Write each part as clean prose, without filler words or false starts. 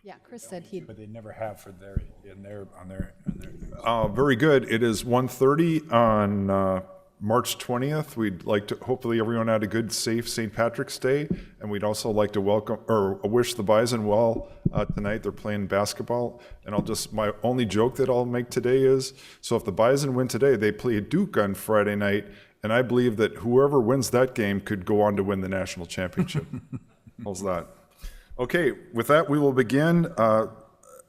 Yeah, Chris said he'd, But they never have for their, on their. Very good. It is 1:30 on March 20th. We'd like to, hopefully everyone had a good, safe St. Patrick's Day, and we'd also like to welcome, or wish the Bison well tonight. They're playing basketball, and my only joke that I'll make today is, so if the Bison win today, they play Duke on Friday night, and I believe that whoever wins that game could go on to win the national championship. How's that? Okay, with that, we will begin.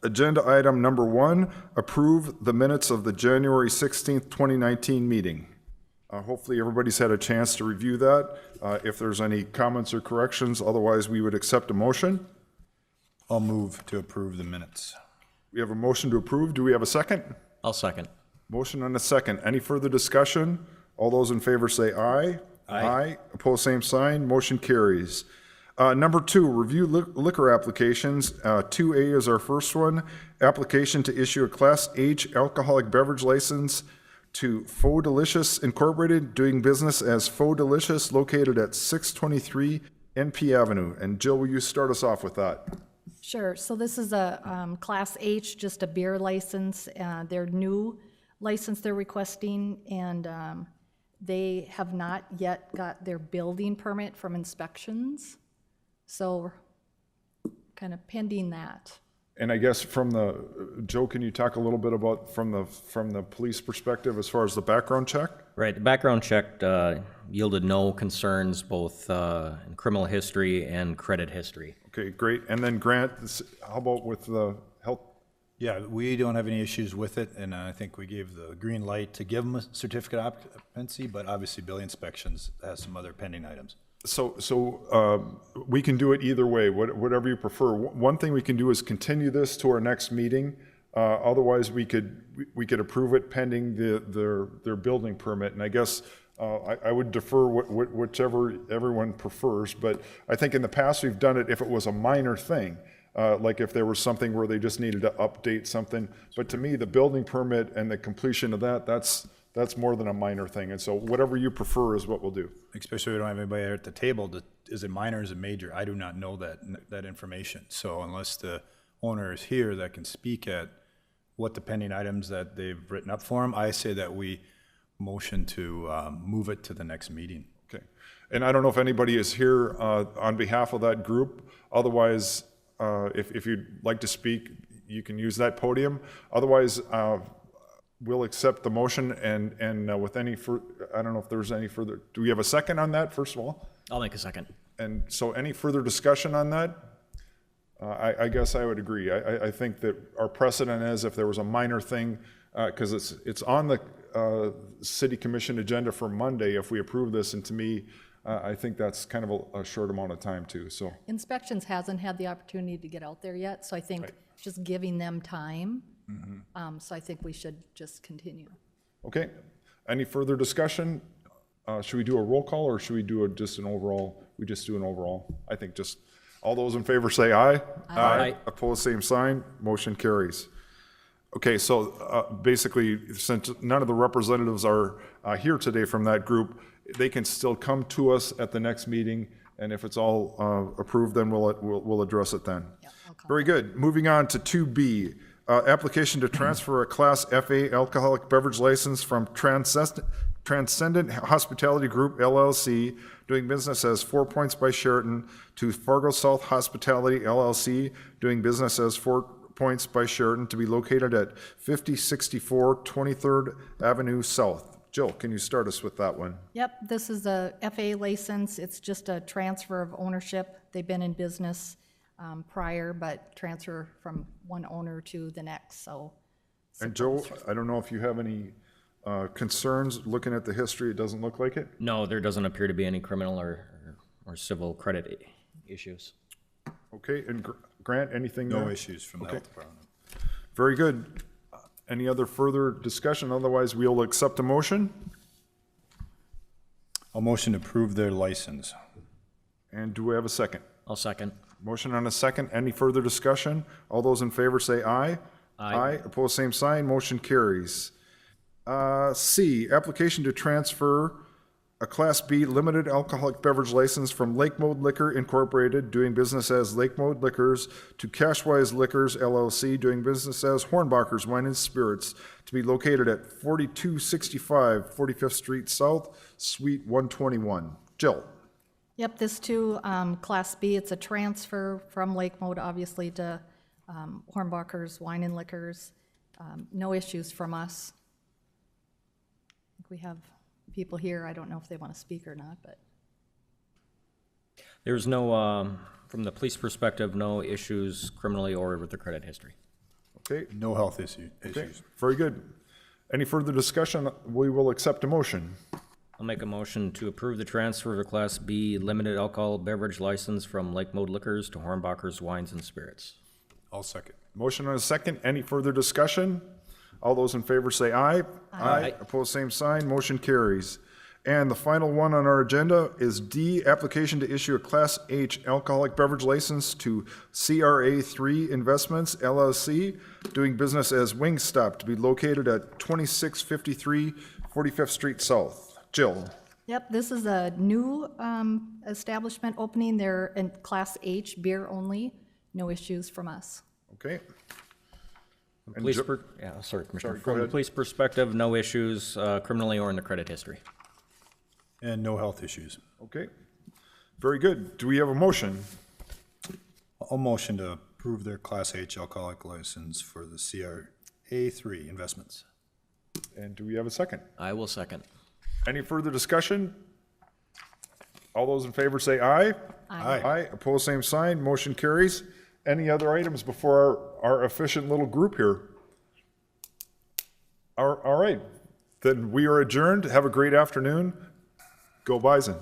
Agenda item number 1, approve the minutes of the January 16th, 2019 meeting. Hopefully everybody's had a chance to review that. If there's any comments or corrections, otherwise we would accept a motion. I'll move to approve the minutes. We have a motion to approve. Do we have a second? I'll second. Motion and a second. Any further discussion? All those in favor say aye. Aye. Opposed, same sign. Motion carries. Number 2, review liquor applications. 2A is our first one. Application to issue a Class H alcoholic beverage license to Faux Delicious Incorporated, doing business as Faux Delicious, located at 623 NP Avenue. And Jill, will you start us off with that? sure. So this is a Class H, just a beer license. Their new license they're requesting, and they have not yet got their building permit from inspections. So kind of pending that. And I guess Joe, can you talk a little bit about from the police perspective as far as the background check? Right, the background check yielded no concerns, both in criminal history and credit history. Okay, great. And then Grant, how about with the health? Yeah, we don't have any issues with it, and I think we gave the green light to give them a certificate of occupancy, but obviously building inspections has some other pending items. So we can do it either way, whatever you prefer. One thing we can do is continue this to our next meeting. Otherwise, we could approve it pending their building permit. And I guess I would defer whichever everyone prefers. But I think in the past we've done it if it was a minor thing, like if there was something where they just needed to update something. But to me, the building permit and the completion of that's more than a minor thing. And so whatever you prefer is what we'll do. Especially we don't have anybody at the table. Is it minor, is it major? I do not know that information. So unless the owner is here that can speak at what the pending items that they've written up for him, I say that we motion to move it to the next meeting. Okay. And I don't know if anybody is here on behalf of that group. Otherwise, if you'd like to speak, you can use that podium. Otherwise, we'll accept the motion and with any, I don't know if there's any further, do we have a second on that, first of all? I'll make a second. And so any further discussion on that? I guess I would agree. I think that our precedent is if there was a minor thing, because it's on the city commission agenda for Monday if we approve this, and to me, I think that's kind of a short amount of time too, so. Inspections hasn't had the opportunity to get out there yet, so I think just giving them time. So I think we should just continue. Okay, any further discussion? Should we do a roll call or should we do just an overall? We just do an overall. I think just, all those in favor say aye. Aye. Opposed, same sign. Motion carries. Okay, so basically, since none of the representatives are here today from that group, they can still come to us at the next meeting, and if it's all approved, then we'll address it then. Yeah, I'll call. Very good. Moving on to 2B. Application to transfer a Class FA alcoholic beverage license from Transcendent Hospitality Group LLC, doing business as 4 Points by Sheraton, to Fargo South Hospitality LLC, doing business as 4 Points by Sheraton, to be located at 5064 23rd Avenue South. Jill, can you start us with that one? Yep, this is a FA license. It's just a transfer of ownership. They've been in business prior, but transfer from one owner to the next, so. And Joe, I don't know if you have any concerns looking at the history. It doesn't look like it. No, there doesn't appear to be any criminal or civil credit issues. Okay, and Grant, anything? No there? issues from the health department. Very good. Any other further discussion? Otherwise, we'll accept a motion. I'll motion to approve their license. And do we have a second? I'll second. Motion on a second. Any further discussion? All those in favor say aye. Aye. Opposed, same sign. Motion carries. C, application to transfer a Class B limited alcoholic beverage license from Lake Mode Liquor Incorporated, doing business as Lake Mode Liquors, to Cashwise Liquors LLC, doing business as Hornbacher's Wine and Spirits, to be located at 4265 45th Street South, Suite 121. Jill? Yep, this too, Class B, it's a transfer from Lake Mode, obviously, to Hornbacher's Wine and Liquors. No issues from us. I think we have people here, I don't know if they want to speak or not, but. There's no, from the police perspective, no issues criminally or with the credit history. Okay, No health okay, issues. very good. Any further discussion? We will accept a motion. I'll make a motion to approve the transfer of a Class B limited alcohol beverage license from Lake Mode Liquors to Hornbacher's Wines and Spirits. I'll second. Motion and a second. Any further discussion? All those in favor say aye. Aye. Opposed, same sign. Motion carries. And the final one on our agenda is D, application to issue a Class H alcoholic beverage license to CRA3 Investments LLC, doing business as Wingstop, to be located at 2653 45th Street South. Jill? Yep, this is a new establishment opening. They're in Class H, beer only. No issues from us. Okay. Police, sorry, Commissioner. Sorry, go From the ahead. police perspective, no issues criminally or in the credit history. And no health issues. Okay. Very good. Do we have a motion? I'll motion to approve their Class H alcoholic license for the CRA3 investments. And do we have a second? I will second. Any further discussion? All those in favor say aye. Aye. Aye. Opposed, same sign. Motion carries. Any other items before our efficient little group here? All right. Then we are adjourned. Have a great afternoon. Go Bison.